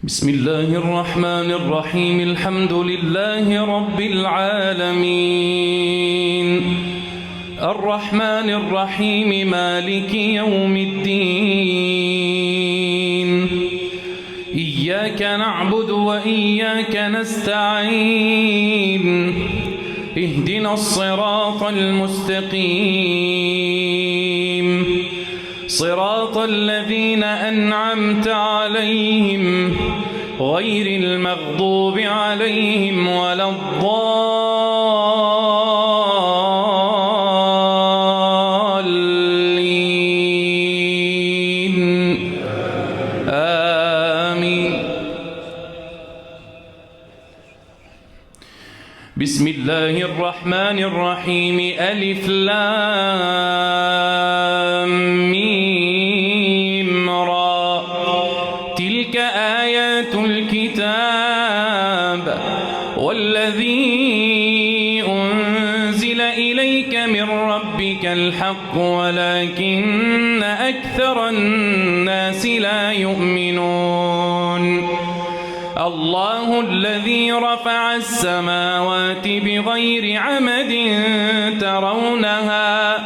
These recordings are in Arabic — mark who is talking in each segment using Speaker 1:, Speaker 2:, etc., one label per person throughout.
Speaker 1: بسم الله الرحمن الرحيم. الحمد لله رب العالمين الرحمن الرحيم مالك يوم الدين إياك نعبد وإياك نستعين اهدنا الصراط المستقيم صراط الذين أنعمت عليهم غير المغضوب عليهم ولا الضالين آمين. بسم الله الرحمن الرحيم ألف لام ميم را تلك آيات الكتاب والذي أنزل إليك من ربك الحق ولكن أكثر الناس لا يؤمنون. الله الذي رفع السماوات بغير عمد ترونها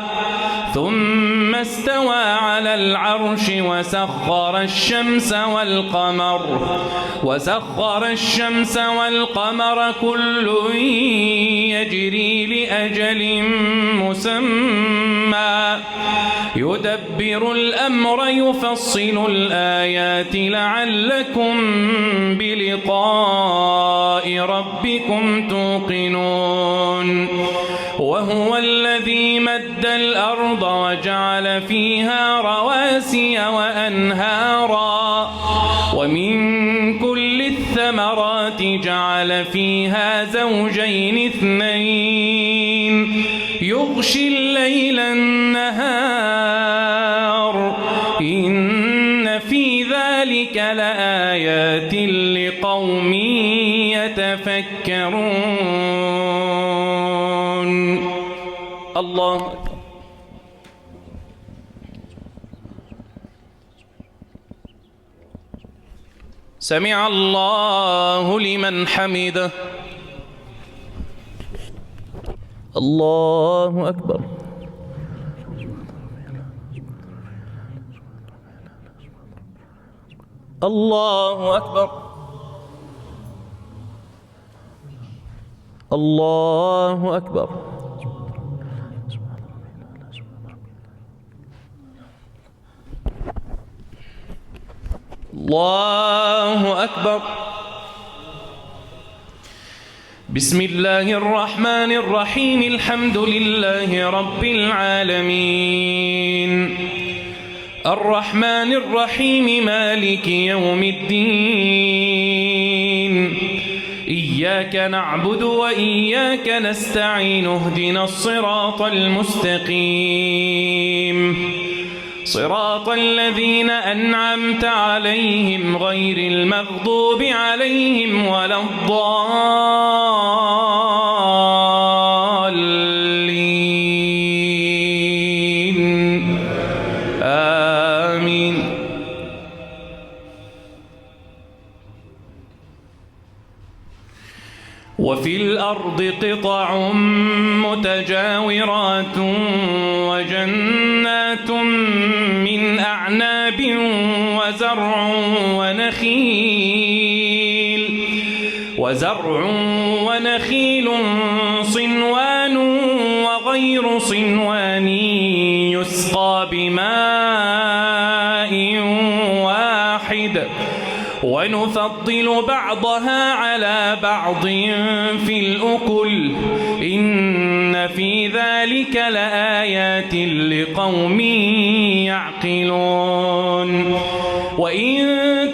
Speaker 1: ثم استوى على العرش وسخر الشمس والقمر كل يجري لأجل مسمى يدبر الأمر يفصل الآيات لعلكم بلقاء ربكم توقنون. وهو الذي مد الأرض وجعل فيها رواسي وأنهارا ومن كل الثمرات جعل فيها زوجين اثنين يغشي الليل النهار إن في ذلك لآيات لقوم يتفكرون. الله سمع الله لمن حمده. الله أكبر. الله أكبر. الله أكبر. الله أكبر. بسم الله الرحمن الرحيم الحمد لله رب العالمين الرحمن الرحيم مالك يوم الدين إياك نعبد وإياك نستعين اهدنا الصراط المستقيم صراط الذين أنعمت عليهم غير المغضوب عليهم ولا الضالين آمين. وفي الأرض قطع متجاورات وجنات من أعناب وزرع ونخيل صنوان وغير صنوان يسقى بماء واحد ونفضل بعضها على بعض في الأكل إن في ذلك لآيات لقوم يعقلون. وإن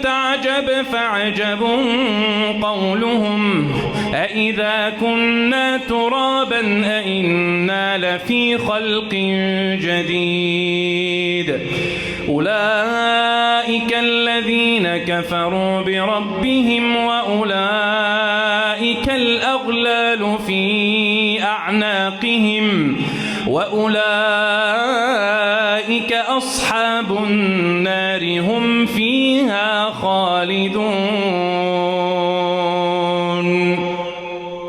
Speaker 1: تعجب فعجب قولهم أإذا كنا ترابا أإنا لفي خلق جديد أولئك الذين كفروا بربهم وأولئك الأغلال في أعناقهم وأولئك أصحاب النار هم فيها خالدون.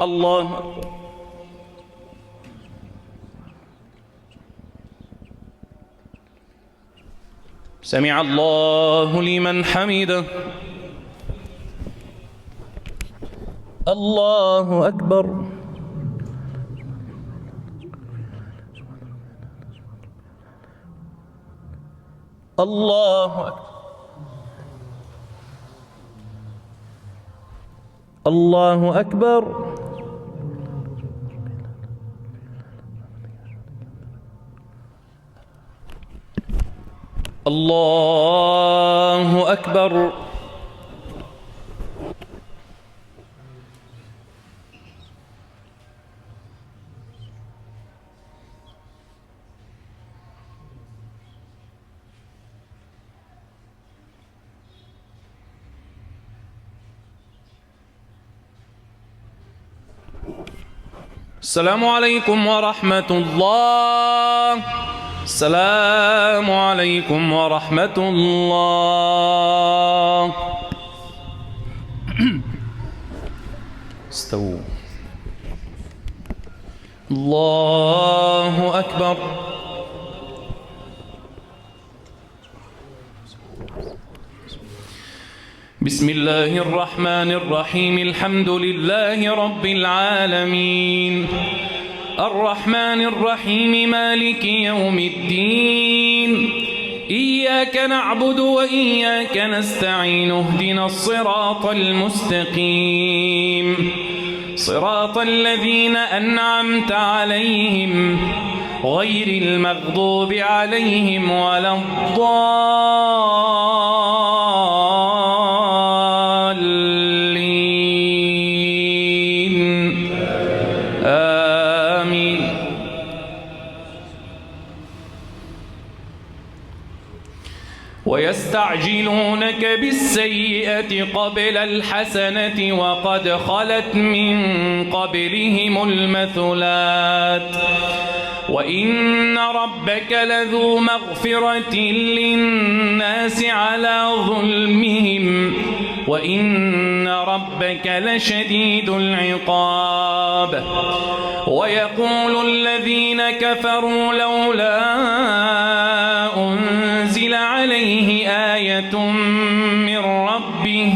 Speaker 1: الله أكبر. سمع الله لمن حمده. الله أكبر. الله أكبر. الله أكبر. الله أكبر. السلام عليكم ورحمة الله. السلام عليكم ورحمة الله. استووا. الله أكبر. بسم الله الرحمن الرحيم. الحمد لله رب العالمين الرحمن الرحيم مالك يوم الدين إياك نعبد وإياك نستعين اهدنا الصراط المستقيم صراط الذين أنعمت عليهم غير المغضوب عليهم ولا الضالين آمين. ويستعجلونك بالسيئة قبل الحسنة وقد خلت من قبلهم المثلات وإن ربك لذو مغفرة للناس على ظلمهم وإن ربك لشديد العقاب. ويقول الذين كفروا لولا أنزل عليه آية من ربه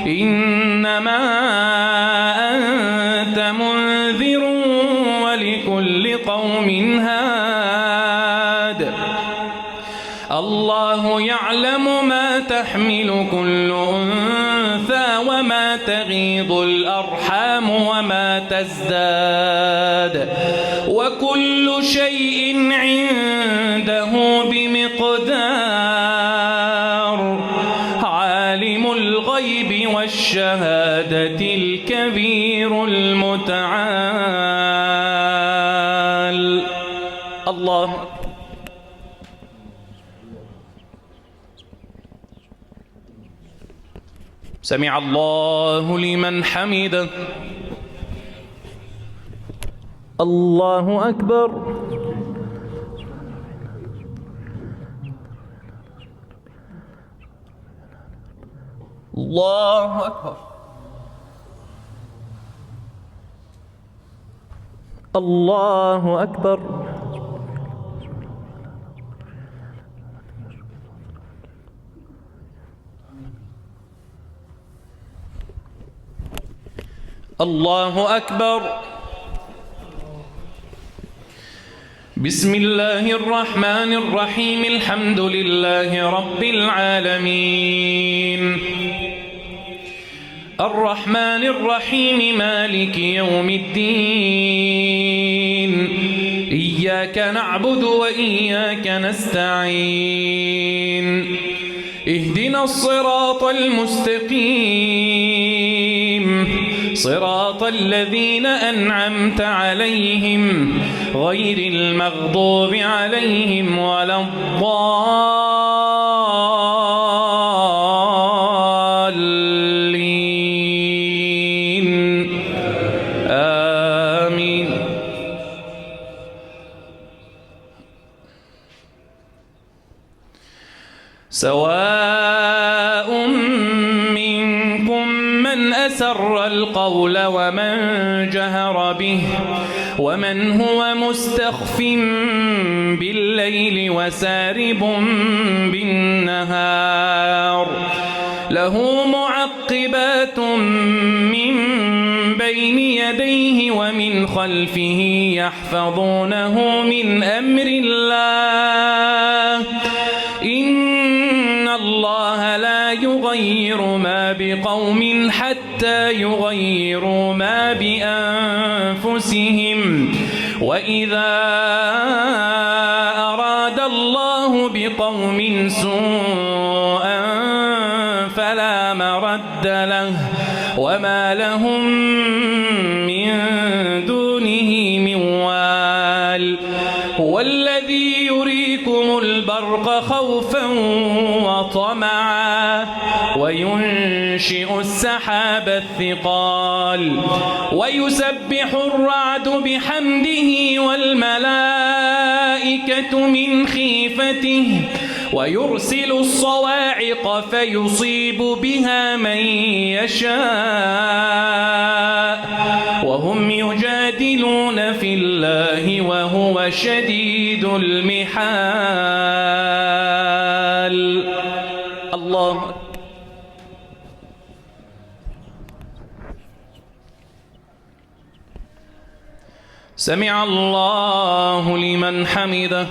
Speaker 1: إنما أنت منذر ولكل قوم هاد. الله يعلم ما تحمل كل أنثى وما تغيض الأرحام وما تزداد وكل شيء عنده بمقدار. عالم الغيب والشهادة الكبير المتعال. الله. سمع الله لمن حمده. الله أكبر. الله أكبر. الله أكبر. الله أكبر. بسم الله الرحمن الرحيم. الحمد لله رب العالمين الرحمن الرحيم مالك يوم الدين إياك نعبد وإياك نستعين اهدنا الصراط المستقيم صراط الذين أنعمت عليهم غير المغضوب عليهم ولا الضالين آمين. سواء منكم أسر القول ومن جهر به ومن هو مستخف بالليل وسارب بالنهار له معقبات من بين يديه ومن خلفه يحفظونه من أمر الله إن الله لا يغير ما بقوم حتى يغيروا ما بأنفسهم وإذا أراد الله بقوم سوءا فلا مرد له وما لهم من دونه من وال هو الذي يريكم البرق خوفا وطمعا وينشئ السحاب الثقال ويسبح الرعد بحمده والملائكة من خيفته ويرسل الصواعق فيصيب بها من يشاء وهم يجادلون في الله وهو شديد المحال. الله سمع الله لمن حمده.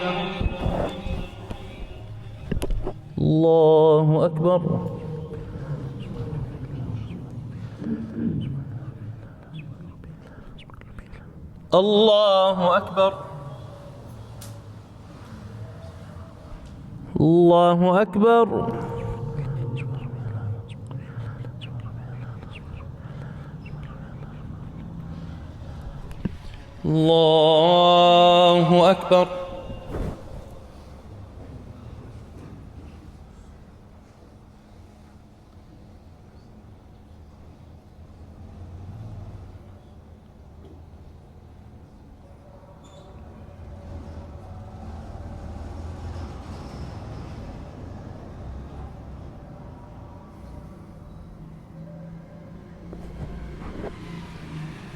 Speaker 1: الله أكبر. الله أكبر. الله أكبر. الله أكبر.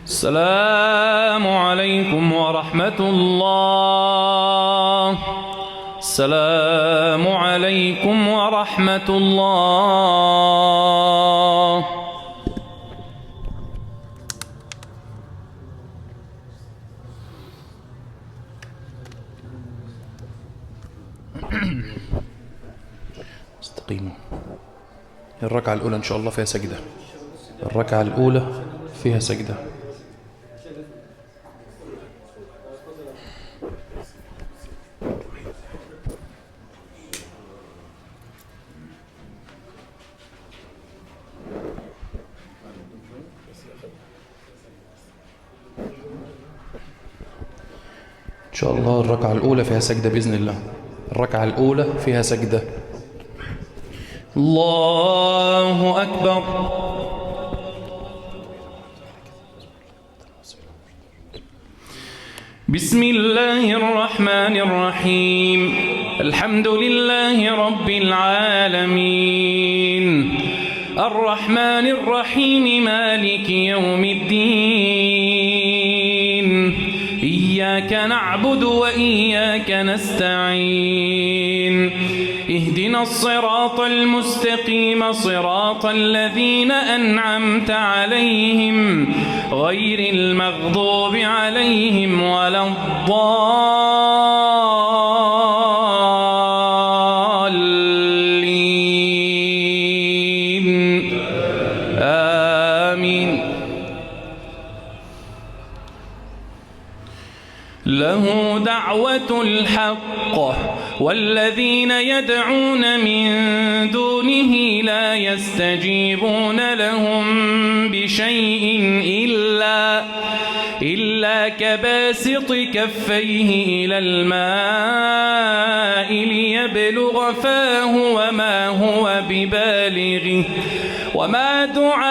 Speaker 1: السلام عليكم ورحمة الله. السلام عليكم ورحمة الله. استقيموا. الركعة الأولى إن شاء الله فيها سجدة. الركعة الأولى فيها سجدة. إن شاء الله الركعة الأولى فيها سجدة بإذن الله. الركعة الأولى فيها سجدة. الله أكبر. بسم الله الرحمن الرحيم. الحمد لله رب العالمين الرحمن الرحيم مالك يوم الدين إياك نعبد وإياك نستعين اهدنا الصراط المستقيم صراط الذين أنعمت عليهم غير المغضوب عليهم ولا الضالين آمين. له دعوة الحق والذين يدعون من دونه لا يستجيبون لهم بشيء إلا كباسط كفيه إلى الماء ليبلغ فاه وما هو ببالغه وما دعاء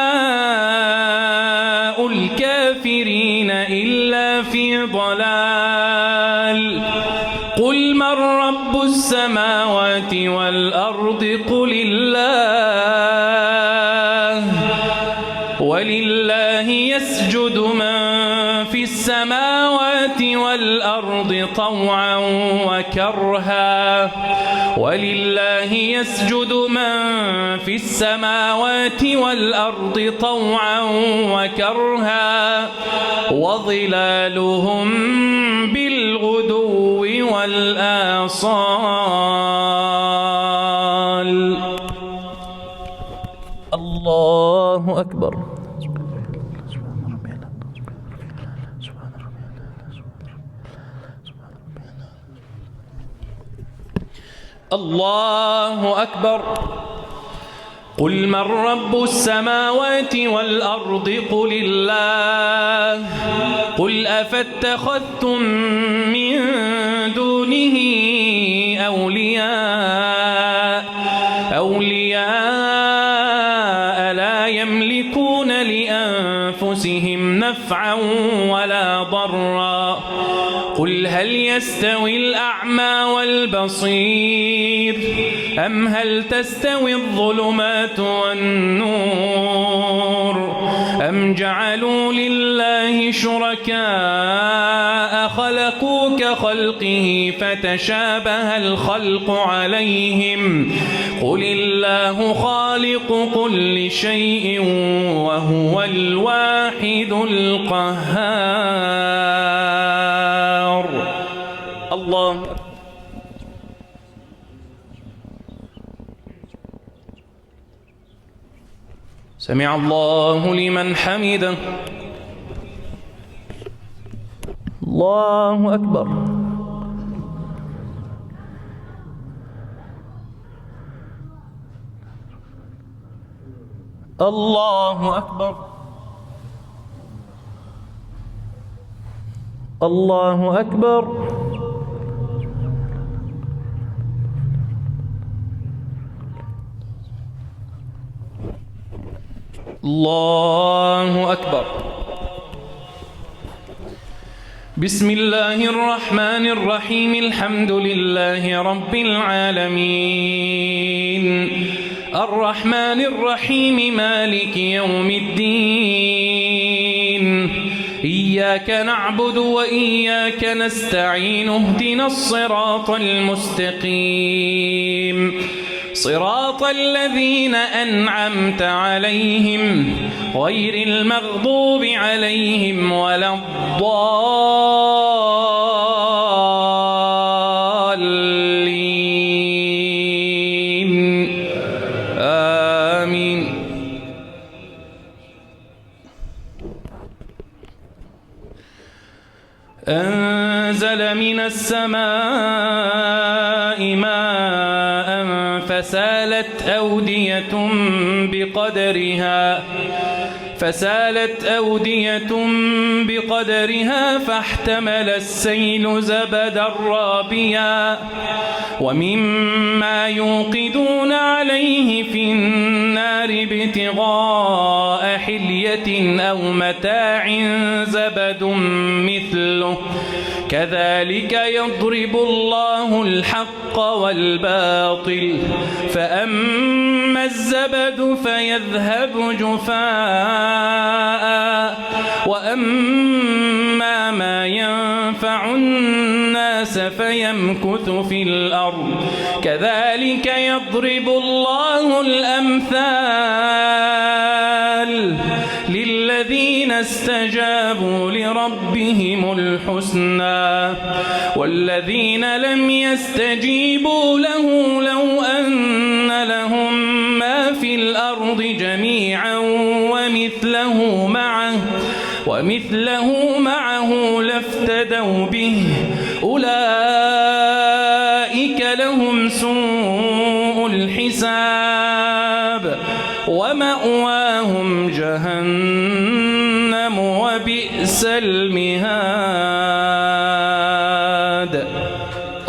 Speaker 1: الكافرين إلا في ضلال. قل من رب السماوات والأرض قل الله
Speaker 2: ولله يسجد من في السماوات والأرض طوعا وكرها ولله يسجد من في السماوات والأرض طوعا وكرها وظلالهم بالغدو والآصال. الله أكبر. الله أكبر. قل من رب السماوات والأرض قل الله قل أفاتخذتم من دونه أولياء لا يملكون لأنفسهم نفعا ولا ضرا قل هل يستوي الأعمى والبصير أم هل تستوي الظلمات والنور أم جعلوا لله شركاء خلقوا كخلقه فتشابه الخلق عليهم قل الله خالق كل شيء وهو الواحد القهار. الله. سمع الله لمن حمده. الله أكبر. الله أكبر. الله أكبر. الله أكبر. بسم الله الرحمن الرحيم الحمد لله رب العالمين الرحمن الرحيم مالك يوم الدين إياك نعبد وإياك نستعين اهدنا الصراط المستقيم صراط الذين أنعمت عليهم غير المغضوب عليهم ولا الضالين آمين. أنزل من السماء ماء فسالت أودية بقدرها فاحتمل السيل زبدا رابيا ومما يوقدون عليه في النار ابتغاء حلية أو متاع زبد مثله كذلك يضرب الله الحق والباطل فأما الزبد فيذهب جفاء وأما ما ينفع الناس فيمكث في الأرض كذلك يضرب الله الأمثال للذين استجابوا لربهم الحسنى والذين لم يستجيبوا له لو أن لهم ما في الأرض جميعا ومثله معه لافتدوا به أولئك لهم سوء الحساب ومأواهم جهنم وبئس المهاد.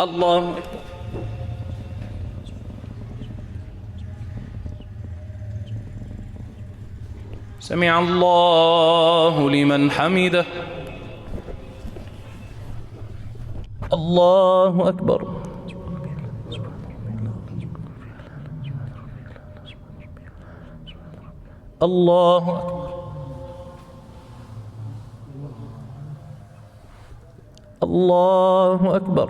Speaker 2: الله. سمع الله لمن حمده. الله أكبر. الله أكبر. الله أكبر.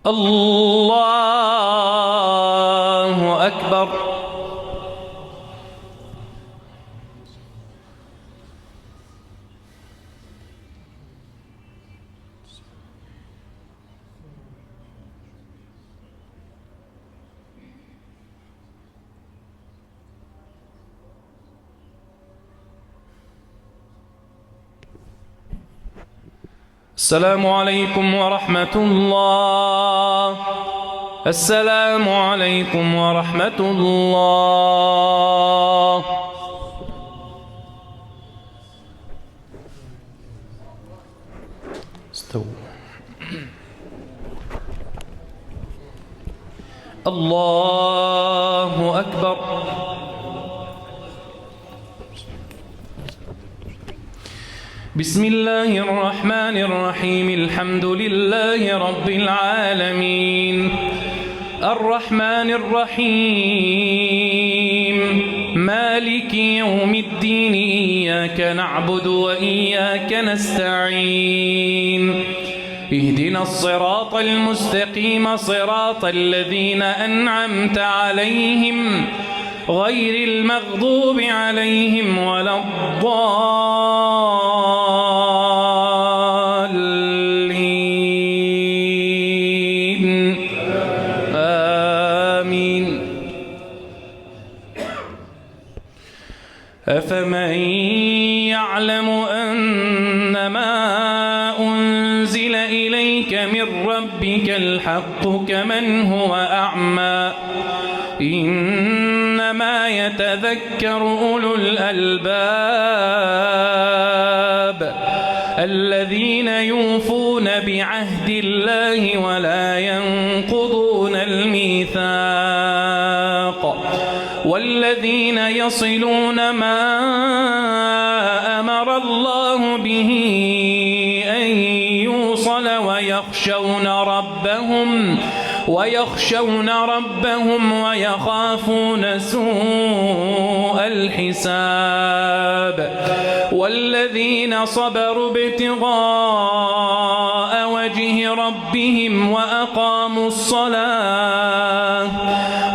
Speaker 2: الله أكبر. السلام عليكم ورحمة الله. السلام عليكم ورحمة الله.
Speaker 1: استووا.
Speaker 2: الله أكبر. بسم الله الرحمن الرحيم. الحمد لله رب العالمين الرحمن الرحيم مالك يوم الدين. إياك نعبد وإياك نستعين. اهدنا الصراط المستقيم صراط الذين أنعمت عليهم غير المغضوب عليهم ولا الضالين. آمين. أفمن يعلم أنما أنزل إليك من ربك الحق كمن هو أعمى. إنما يتذكر أولو الألباب الذين يوفون بعهد الله ولا ينقضون الميثاق والذين يصلون ما أمر الله به أن يوصل ويخشون ربهم ويخافون سوء الحساب. والذين صبروا ابتغاء وجه ربهم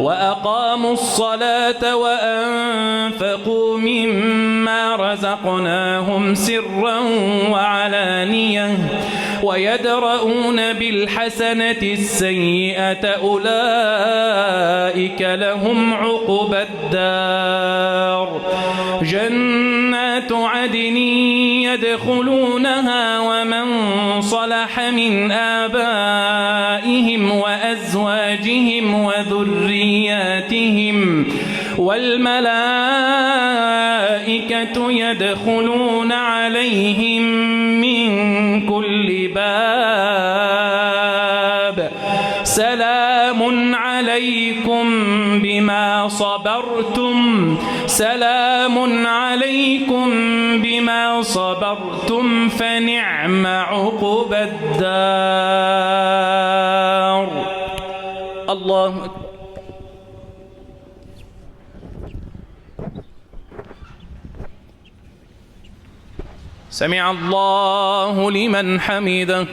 Speaker 2: وأقاموا الصلاة وأنفقوا مما رزقناهم سرا وعلانية ويدرؤون بالحسنة السيئة أولئك لهم عقبى الدار. جنات عدن يدخلونها ومن صلح من آبائهم وأزواجهم وذرياتهم والملائكة يدخلون عليهم من كل باب. سلام عليكم بما صبرتم. سلام عليكم بما صبرتم فنعم عقبى الدار. الله أكبر. سمع الله لمن حمده.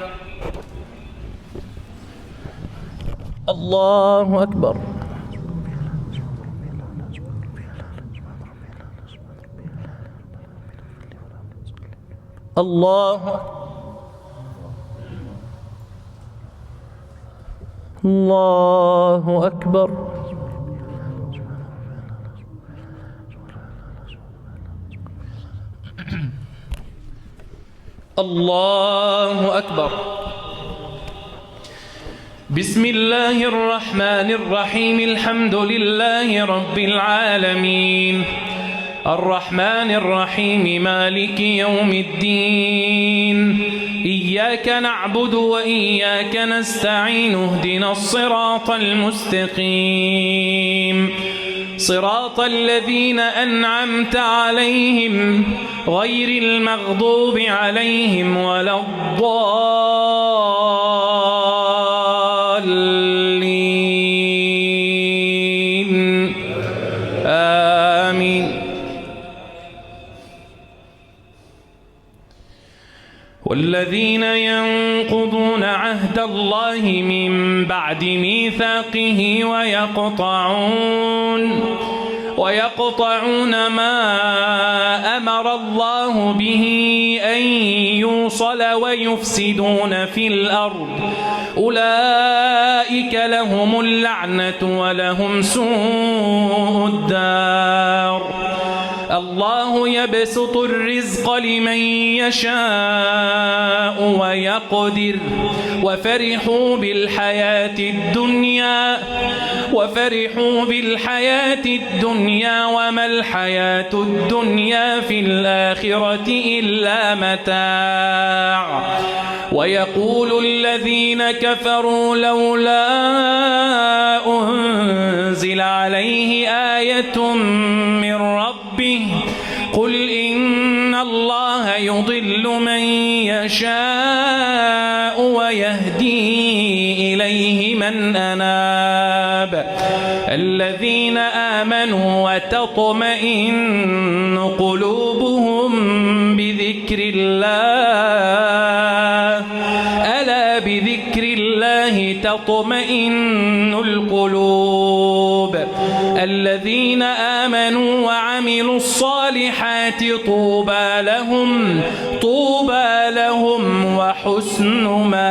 Speaker 2: الله أكبر. الله الله أكبر. الله أكبر. بسم الله الرحمن الرحيم. الحمد لله رب العالمين الرحمن الرحيم مالك يوم الدين. إياك نعبد وإياك نستعين. اهدنا الصراط المستقيم صراط الذين أنعمت عليهم غير المغضوب عليهم ولا الضالين. ينقضون عهد الله من بعد ميثاقه ويقطعون ما أمر الله به أن يوصل ويفسدون في الأرض أولئك لهم اللعنة ولهم سوء الدار. الله يبسط الرزق لمن يشاء ويقدر وفرحوا بالحياة الدنيا وما الحياة الدنيا في الآخرة إلا متاع. ويقول الذين كفروا لولا أنزل عليه آية من ربه قل إن الله يضل من يشاء ويهدي إليه من أناب. الذين آمنوا وتطمئن قلوبهم بذكر الله ألا بذكر الله تطمئن القلوب. الذين آمنوا وعملوا الصالحات طوبى لهم وحسن مآب.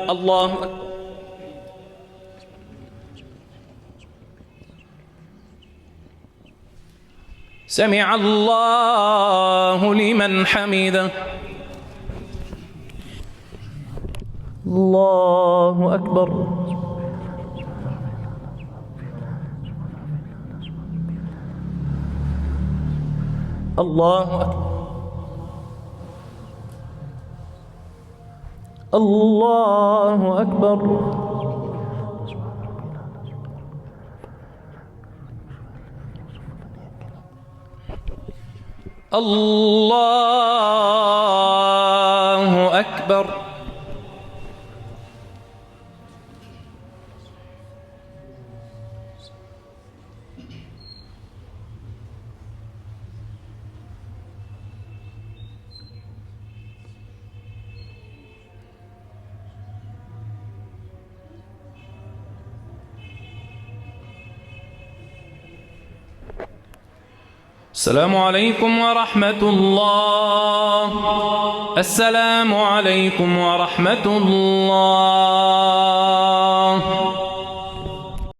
Speaker 2: الله أكبر. سمع الله لمن حمده. الله أكبر. الله أكبر. الله أكبر. الله أكبر. السلام عليكم ورحمة الله. السلام عليكم ورحمة الله.